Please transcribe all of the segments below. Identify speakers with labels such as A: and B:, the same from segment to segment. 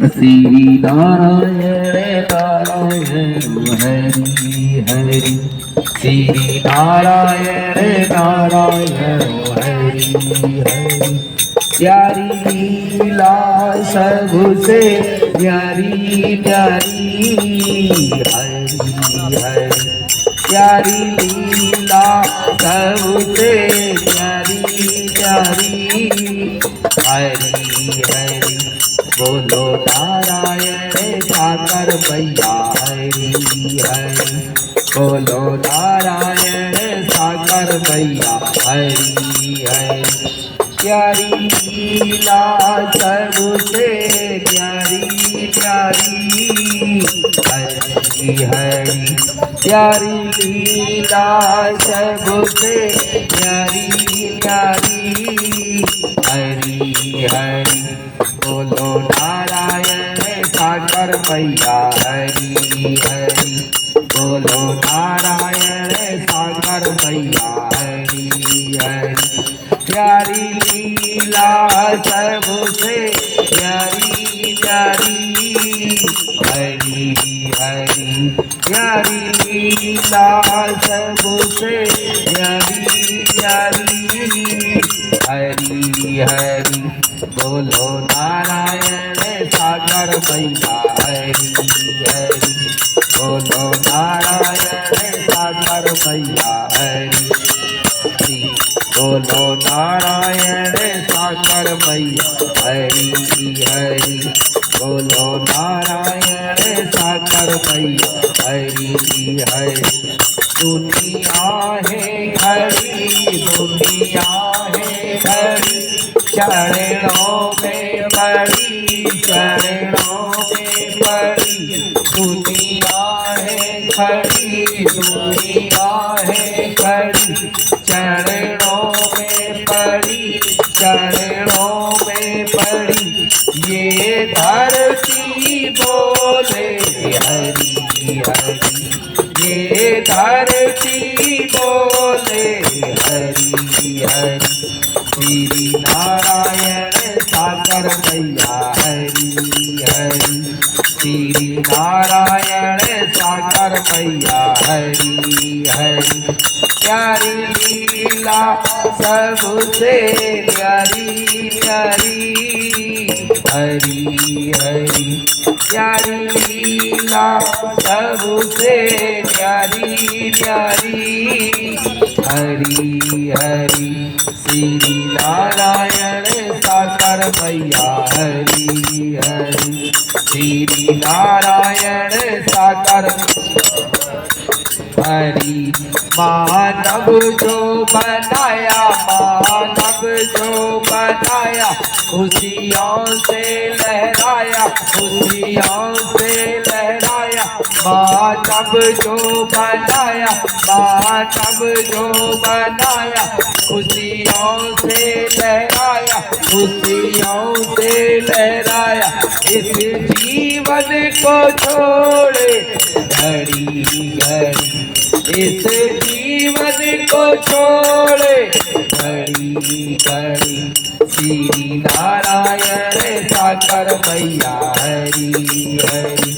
A: श्री नारायण नारायण हरि हरि, श्री नारायण नारायण हरि हरि। प्यारी लीला सबसे प्यारी प्यारी हरि हरि, प्यारी लीला सबसे प्यारी प्यारी हरि हरि। बोलो नारायण सागर भैया हरि हरि, बोलो नारायण सागर भैया हरि हरि। प्यारी लीला सबसे प्यारी प्यारी हरि हरि, प्यारी लीला सबसे प्यारी प्यारी हरि हरि। बोलो नारायण सागर भैया हरि हरि, बोलो नारायण सागर भैया हरि हरि। प्यारी लीला सबसे प्यारी प्यारी हरि हरि, प्यारी लीला सबसे प्यारी प्यारी हरि हरि। बोलो नारायण सागर भैया हरि हरि, बोलो नारायण सागर भैया हरि हरि, बोलो नारायण सागर भैया हरि हरि, बोलो नारायण सागर भैया हरि हरि। दुनिया है खड़ी, दुनिया है खड़ी, चरणों में पड़ी, चरणों में पड़ी। दुनिया है खड़ी, दुनिया है खड़ी, चरणों में पड़ी, चरणों में पड़ी। ये धरती बोले हरि हरि, ये धरती बोले हरि हरि। श्री नारायण सागर भैया हरि हरि, श्री नारायण सागर भैया हरि हरि। प्यारी लीला सबसे प्यारी प्यारी हरि हरि, प्यारी लीला सबसे प्यारी प्यारी हरि हरि। श्री नारायण सागर भैया हरि हरि, श्री नारायण सागर हरि। मानव जो बनाया, मानव जो बनाया, खुशियों से लहराया, खुशियों से लहराया। मानव जो बनाया, मानव जो बनाया, खुशियों से लहराया, खुशियों से लहराया। इस जीवन को छोड़े घड़ी घड़ी, इस जीवन को छोड़े घड़ी घड़ी। श्री नारायण सागर भैया हरि हरि,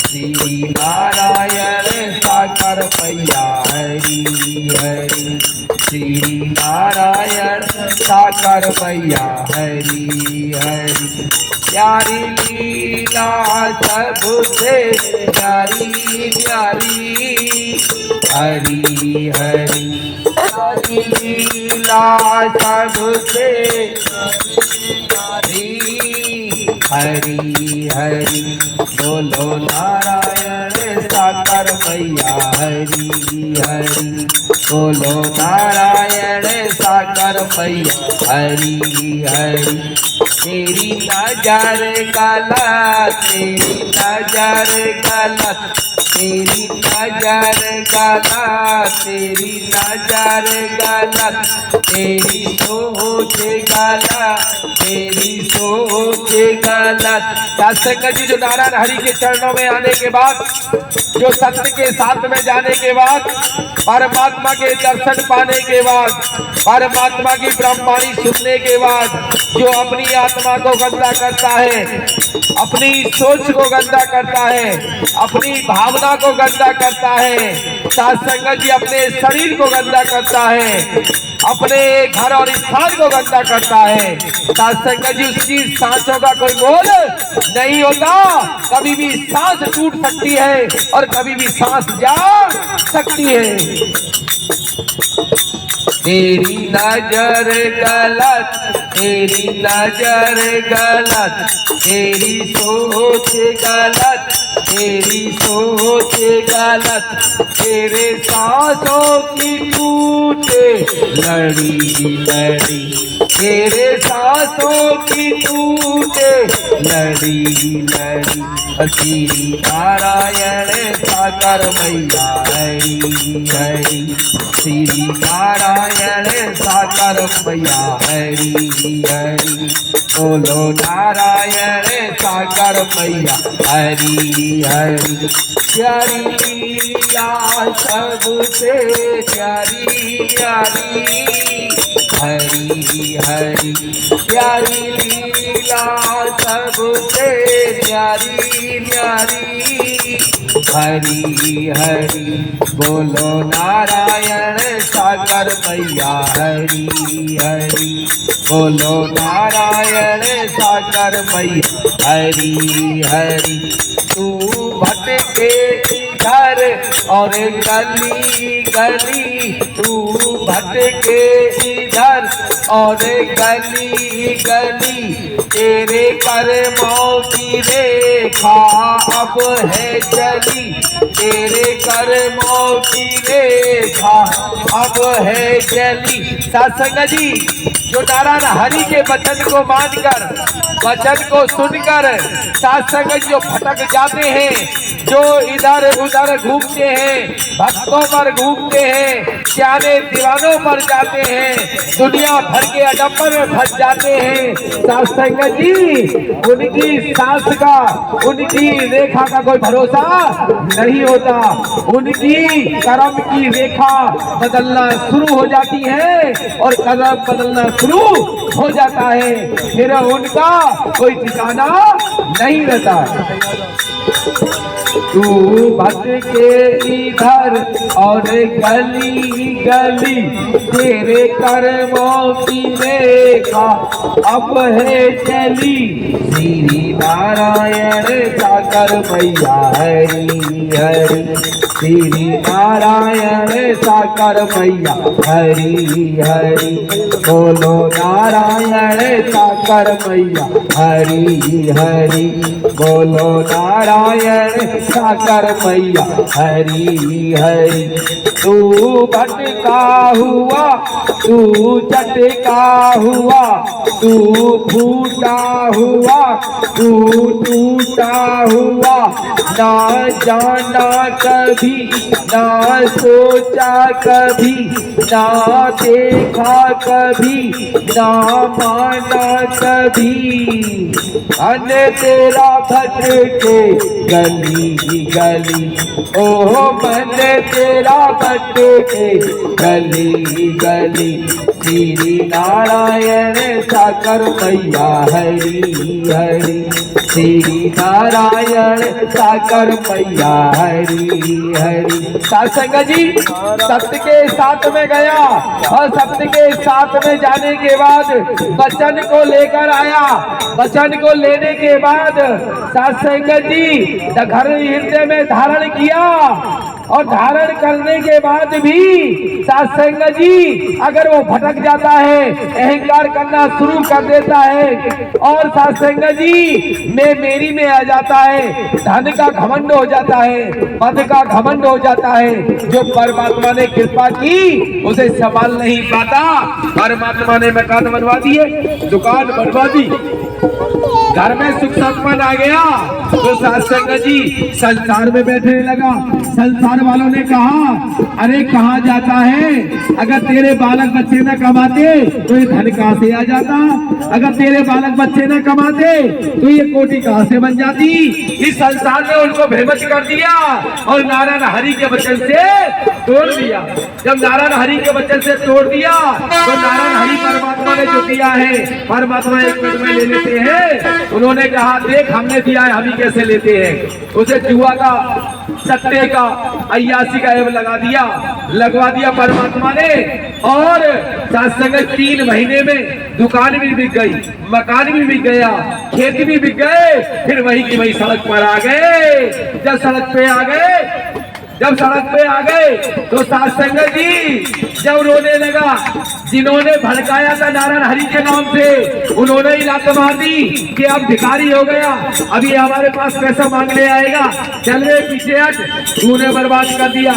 A: श्री नारायण सागर भैया हरि हरि, श्री नारायण सागर भैया हरि हरि। प्यारी लीला सबसे प्यारी प्यारी हरि हरि, प्यारी लीला सबसे प्यारी हरि हरि। बोलो नारायण सागर भैया हरि हरि, बोलो नारायण सागर भैया हरि हरि। तेरी नजर गलत, तेरी नजर गलत, तेरी नजर गलत, तेरी नजर गलत, तेरी सोच गलत, तेरी सोच गलत। सत्संग जी, जो नारायण हरि के चरणों में आने के बाद, जो सत्य के साथ में जाने के बाद, परमात्मा के दर्शन पाने के बाद, परमात्मा की ब्रह्मवाणी सुनने के बाद, जो अपनी आत्मा को गंदा करता है, अपनी सोच को गंदा करता है, अपनी भावना को गंदा करता है, साथ संगत जी अपने शरीर को गंदा करता है, अपने घर और स्थान को गंदा करता है, साथ संगत जी उसकी सांसों का कोई मोल नहीं होता। कभी भी सांस टूट सकती है और कभी भी सांस जा सकती है। तेरी नजर गलत, तेरी नजर गलत, तेरी सोच गलत, तेरी सोच गलत, तेरे सांसों की टूटे लड़ी लड़ी, तेरे सांसों की टूटे लड़ी लड़ी। श्री नारायण सागर मैया हरि हरि, श्री नारायण सागर मैया हरि हरि, बोलो नारायण सागर मैया हरि हरि। प्यारी लीला सबसे प्यारी प्यारी हरि हरि, प्यारी लीला सबसे प्यारी प्यारी हरि हरि, बोलो नारायण सागर मैया हरि हरि, बोलो नारायण सागर मैया हरि हरि। तू भटके इधर और गली गली, तू भटके इधर और गली गली, तेरे कर्मों की रेखा अब है चली, तेरे कर्मों की रेखा अब है चली। सत्संग जी जो नारायण हरि के वचन को मानकर, वचन को सुनकर सत्संग जो भटक जाते हैं, जो इधर उधर घूमते हैं, भक्तों पर घूमते हैं, सियाने दीवानों पर जाते हैं, दुनिया भर के अडम्बर में फंस जाते हैं, सत्संग जी उनकी सांस का, उनकी रेखा का कोई भरोसा नहीं होता। उनकी कर्म की रेखा बदलना शुरू हो जाती है और कर्म बदलना शुरू हो जाता है, फिर उनका कोई ठिकाना नहीं रहता। तू भटके इधर और गली गली, तेरे कर्मों की रेखा अब है चली, श्री नारायण सागर मैया हरि हरि, श्री नारायण सागर मैया हरि हरि, बोलो नारायण सागर मैया हरि हरि, बोलो नारायण सागर मैया हरि हरि। तू भटका हुआ, तू झटका हुआ, तू फूटा हुआ, तू टूटा हुआ, ना जाना कभी, ना सोचा कभी, ना देखा कभी, ना माना कभी, अन तेरा भटके गली गली, ओह मन तेरा भटके गली गली, श्री नारायण सागर मैया हरि हरि, श्री नारायण सागर मैया हरि हरि। सत्संग जी सत्य के साथ में गया और सत्य के साथ में जाने के बाद वचन को लेकर आया, वचन को लेने के बाद सत्संग जी घर हृदय में धारण किया और धारण करने के बाद भी सत्संग जी अगर वो भटक जाता है, अहंकार करना शुरू कर देता है और सत्संग जी में मेरी में आ जाता है, धन का घमंड हो जाता है, पद का घमंड हो जाता है, जो परमात्मा ने कृपा की उसे संभाल नहीं पाता। परमात्मा ने मकान बनवा दिए, दुकान बनवा दी, घर में सुख संपन्न आ गया तो सत्संग जी संसार में बैठने लगा, संसार
B: दरबार वालों ने कहा, अरे कहाँ जाता है? अगर तेरे बालक बच्चे न कमाते तो ये धन कहाँ से आ जाता? अगर तेरे बालक बच्चे न कमाते तो ये कोठी कहाँ से बन जाती? इस संसार ने उनको भ्रमित कर दिया और नारायण हरि के वचन से तोड़ दिया। जब नारायण हरि के वचन से तोड़ दिया तो नारायण हरि परमात्मा ने जो दिया है, परमात्मा एक मिनट में ले लेते हैं। उन्होंने कहा, देख हमने दिया है, हम ही कैसे लेते हैं? उसे जुआ का, सट्टे का, अय्यासी का एवं लगवा दिया परमात्मा ने। और सत्संग 3 महीने में दुकान भी बिक गई, मकान भी बिक गया, खेत भी बिक गए। फिर वही की वही सड़क पर आ गए। जब सड़क पे आ गए तो साध संगत जी जब रोने लगा, जिन्होंने भड़काया था नारायण हरि के नाम से, उन्होंने ही लात मार दी कि अब भिखारी हो गया, अभी हमारे पास पैसा मांगने आएगा, चल रे पीछे हट, तूने बर्बाद कर दिया।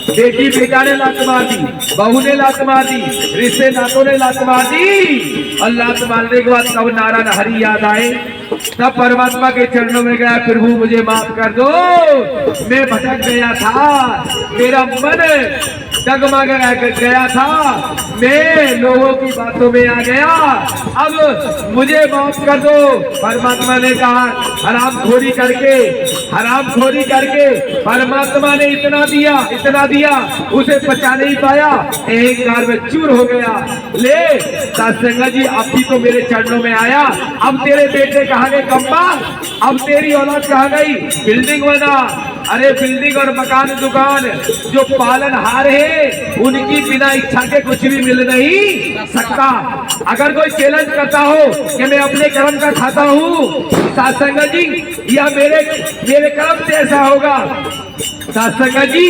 B: बेटी बेटा ने लात मार दी, बहू ने लात मार दी, रिश्ते नातों ने लात मार दी। और लात मारने के बाद तब नारायण हरि याद आए, तब परमात्मा के चरणों में गया, प्रभु मुझे माफ कर दो, मैं भटक गया था, मेरा मन डगमग गया था, मैं लोगों की बातों में आ गया, अब मुझे माफ कर दो। परमात्मा ने कहा, हरामखोरी करके परमात्मा ने इतना दिया उसे पचा नहीं पाया, एक बार में चूर हो गया। ले सत्संग जी, अब भी तो मेरे चरणों में आया, अब तेरे बेटे कहाँ गए कम्बा, अब तेरी औलाद कहाँ गई? बिल्डिंग बना। अरे बिल्डिंग और मकान दुकान जो पालनहार है, उनकी बिना इच्छा के कुछ भी मिल नहीं सकता। अगर कोई चैलेंज करता हो कि मैं अपने कर्म का खाता हूँ सत्संग जी, या मेरे कर्म से ऐसा होगा, सत्संग जी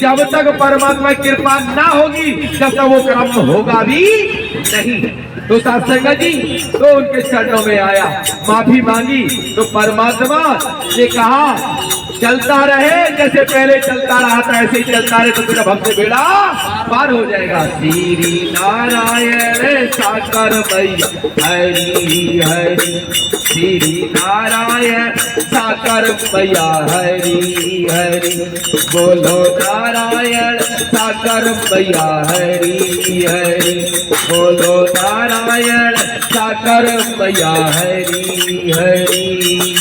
B: जब तक परमात्मा की कृपा ना होगी तब तक वो कर्म होगा भी नहीं। तो सत्संग जी तो उनके चरणों में आया, माफी मांगी, तो परमात्मा ने कहा, चलता रहे जैसे पहले चलता रहा था, ऐसे ही चलता रहे तो फिर हमसे बेड़ा पार हो जाएगा। श्री नारायण साकर मैया हरि हरि, श्री नारायण साकर मैया हरि हरि, बोलो नारायण साकर मैया हरि हरि, बोलो नारायण साकर मैया हरि हरि।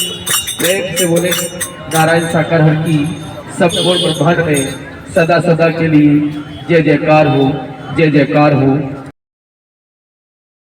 B: प्रेम से बोले नारायण साकर हर की सब ब्रह्मांड में सदा सदा के लिए जय जयकार हो, जय जयकार हो।